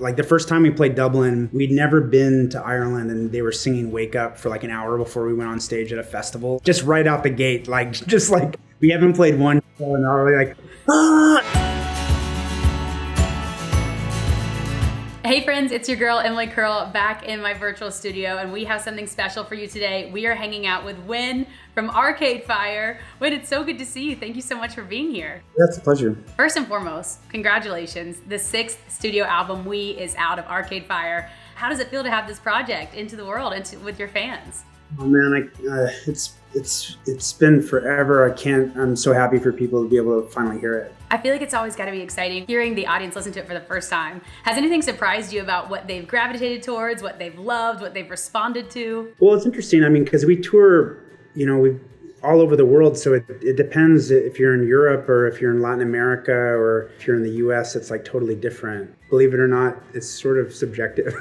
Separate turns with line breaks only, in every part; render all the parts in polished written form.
Like the first time we played Dublin, we'd never been to Ireland, and they were singing Wake Up for like an hour before we went on stage at a festival. Just right out the gate, just like we haven't played one show and we're like, ah!
Hey friends, it's your girl Emily Curl back in my virtual studio, and we have something special for you today. We are hanging out with Win from Arcade Fire. Win, it's so good to see you. Thank you so much for being here.
That's a pleasure.
First and foremost, congratulations. The 6th studio album, We, is out of Arcade Fire. How does it feel to have this project into the world and with your fans?
Oh man, it's been forever. I'm so happy for people to be able to finally hear it.
I feel like it's always got to be exciting hearing the audience listen to it for the first time. Has anything surprised you about what they've gravitated towards, what they've loved, what they've responded to?
Well, it's interesting. I mean, because we tour, we all over the world. So it depends if you're in Europe or if you're in Latin America or if you're in the US, it's like totally different. Believe it or not, it's sort of subjective.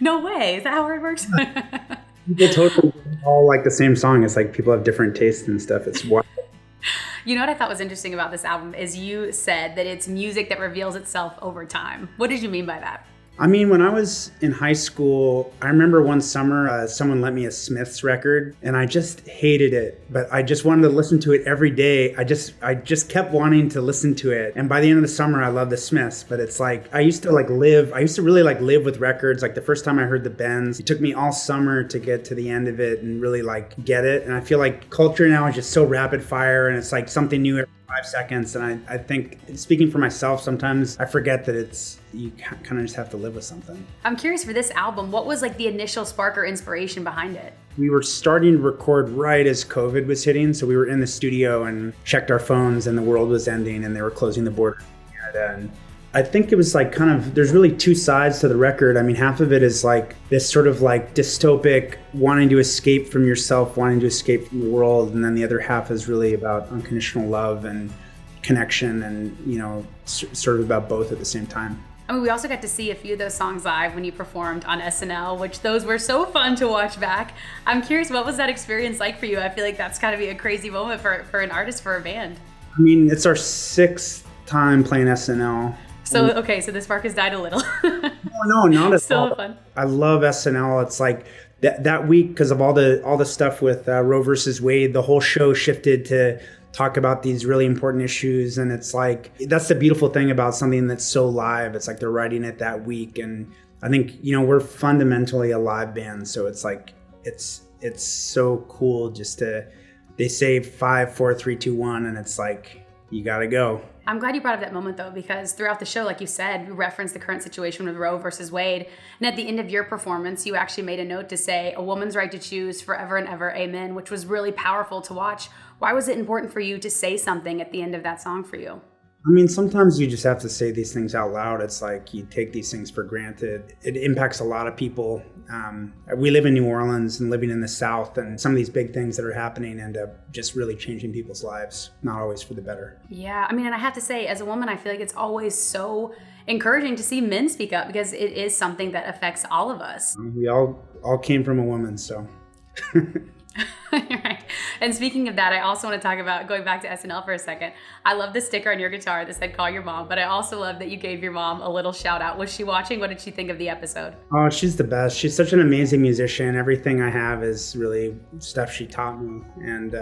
No way. Is that how it works?
People totally all like the same song. It's like people have different tastes and stuff. It's wild.
You know what I thought was interesting about this album is you said that it's music that reveals itself over time. What did you mean by that?
I mean, when I was in high school, I remember one summer, someone lent me a Smiths record and I just hated it, but I just wanted to listen to it every day. I just kept wanting to listen to it. And by the end of the summer, I loved the Smiths, but it's like, I used to really live with records. Like the first time I heard the Bends, it took me all summer to get to the end of it and really like get it. And I feel like culture now is just so rapid fire and it's like something new every 5 seconds. And I think, speaking for myself, sometimes I forget that you kind of just have to live with something.
I'm curious, for this album, what was like the initial spark or inspiration behind it?
We were starting to record right as COVID was hitting. So we were in the studio and checked our phones and the world was ending and they were closing the border to Canada. And I think it was like there's really two sides to the record. I mean, half of it is like this sort of like dystopic, wanting to escape from yourself, wanting to escape from the world. And then the other half is really about unconditional love and connection and, sort of about both at the same time.
I mean, we also got to see a few of those songs live when you performed on SNL, which those were so fun to watch back. I'm curious, what was that experience like for you? I feel like that's got to be a crazy moment for an artist, for a band.
I mean, it's our 6th time playing SNL.
So, okay, so the spark has died a little.
No, not at all.
So fun.
I love SNL. It's like that week, because of all the stuff with Roe versus Wade, the whole show shifted to talk about these really important issues. And it's like, that's the beautiful thing about something that's so live. It's like they're writing it that week. And I think, we're fundamentally a live band. So it's like, it's so cool they say 5, 4, 3, 2, 1. And it's like, you got to go.
I'm glad you brought up that moment, though, because throughout the show, like you said, you referenced the current situation with Roe versus Wade. And at the end of your performance, you actually made a note to say, "A woman's right to choose forever and ever, amen," which was really powerful to watch. Why was it important for you to say something at the end of that song for you?
I mean, sometimes you just have to say these things out loud. It's like you take these things for granted. It impacts a lot of people. We live in New Orleans and living in the South, and some of these big things that are happening end up just really changing people's lives, not always for the better.
Yeah, I mean, and I have to say, as a woman, I feel like it's always so encouraging to see men speak up because it is something that affects all of us.
We all came from a woman, so...
Right. And speaking of that, I also want to talk about going back to SNL for a second. I love the sticker on your guitar that said "Call your mom," but I also love that you gave your mom a little shout out. Was she watching? What did she think of the episode?
Oh, she's the best. She's such an amazing musician. Everything I have is really stuff she taught me. And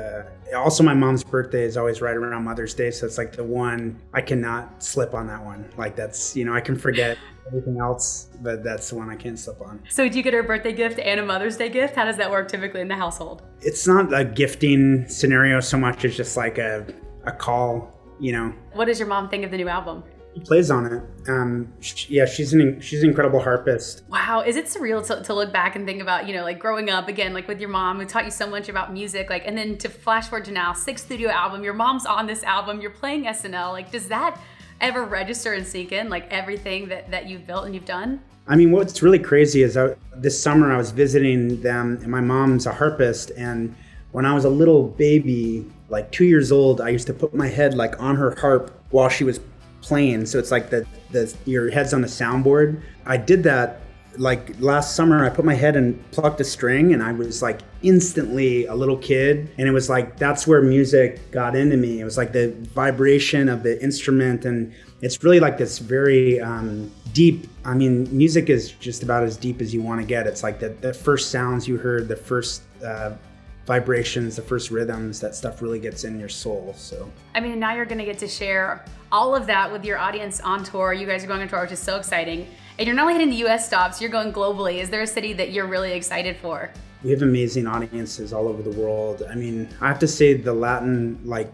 also my mom's birthday is always right around Mother's Day. So it's like the one, I cannot slip on that one. Like that's, I can forget everything else, but that's the one I can't slip on.
So do you get her a birthday gift and a Mother's Day gift? How does that work typically in the household?
It's not a gifting scenario so much. It's just like a call,
What does your mom think of the new album?
She plays on it. She's an incredible harpist.
Wow. Is it surreal to look back and think about, like growing up again, like with your mom who taught you so much about music, like, and then to flash forward to now, 6th studio album, your mom's on this album, you're playing SNL. Like, does that ever register and sink in, like everything that you've built and you've done?
I mean, what's really crazy is this summer I was visiting them, and my mom's a harpist. And when I was a little baby, like 2 years old, I used to put my head like on her harp while she was playing. So it's like your head's on the soundboard. I did that like last summer. I put my head and plucked a string, and I was like instantly a little kid. And it was like, that's where music got into me. It was like the vibration of the instrument and It's really like this very deep. I mean, music is just about as deep as you want to get. It's like the first sounds you heard, the first vibrations, the first rhythms, that stuff really gets in your soul. So
I mean, now you're gonna get to share all of that with your audience on tour. You guys are going on tour, which is so exciting. And you're not only hitting the US stops, you're going globally. Is there a city that you're really excited for?
We have amazing audiences all over the world. I mean, I have to say the Latin, like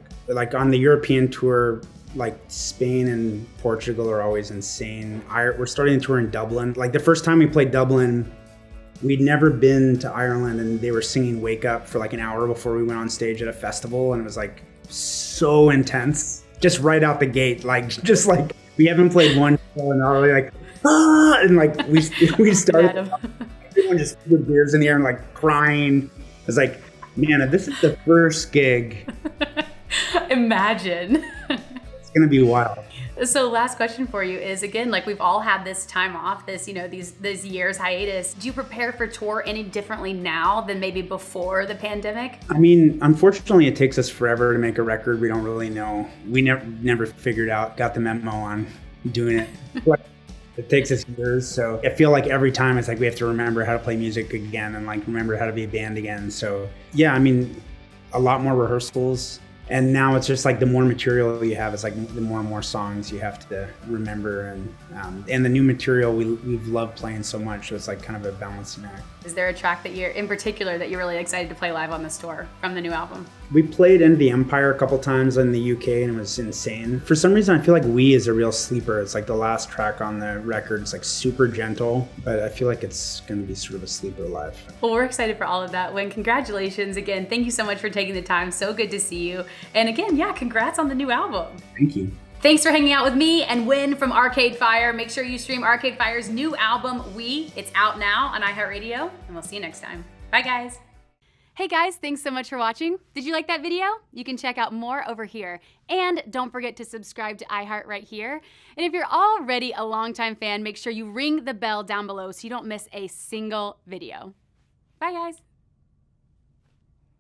on the European tour, like Spain and Portugal are always insane. We're starting to tour in Dublin. Like the first time we played Dublin, we'd never been to Ireland, and they were singing Wake Up for like an hour before we went on stage at a festival, and it was like so intense. Just right out the gate, like just like we haven't played one show and already like and like we started everyone just threw beers in the air and like crying. I was like, man, this is the first gig.
Imagine.
It's gonna be wild.
So last question for you is, again, like we've all had this time off, this, you know, these years hiatus. Do you prepare for tour any differently now than maybe before the pandemic?
I mean, unfortunately, it takes us forever to make a record. We don't really know. We never got the memo on doing it. It takes us years. So I feel like every time it's like we have to remember how to play music again and like remember how to be a band again. So yeah, I mean, a lot more rehearsals. And now it's just like the more material you have, it's like the more and more songs you have to remember, and the new material we've loved playing so much, so it's like kind of a balancing act.
Is there a track that you're in particular that you're really excited to play live on this tour from the new album?
We played Into the Empire a couple times in the UK, and it was insane. For some reason, I feel like We is a real sleeper. It's like the last track on the record. It's like super gentle, but I feel like it's going to be sort of a sleeper live.
Well, we're excited for all of that. Wynn, congratulations again. Thank you so much for taking the time. So good to see you. And again, yeah, congrats on the new album.
Thank you.
Thanks for hanging out with me and Wynn from Arcade Fire. Make sure you stream Arcade Fire's new album, We. It's out now on iHeartRadio, and we'll see you next time. Bye, guys. Hey guys, thanks so much for watching. Did you like that video? You can check out more over here. And don't forget to subscribe to iHeart right here. And if you're already a longtime fan, make sure you ring the bell down below so you don't miss a single video. Bye, guys.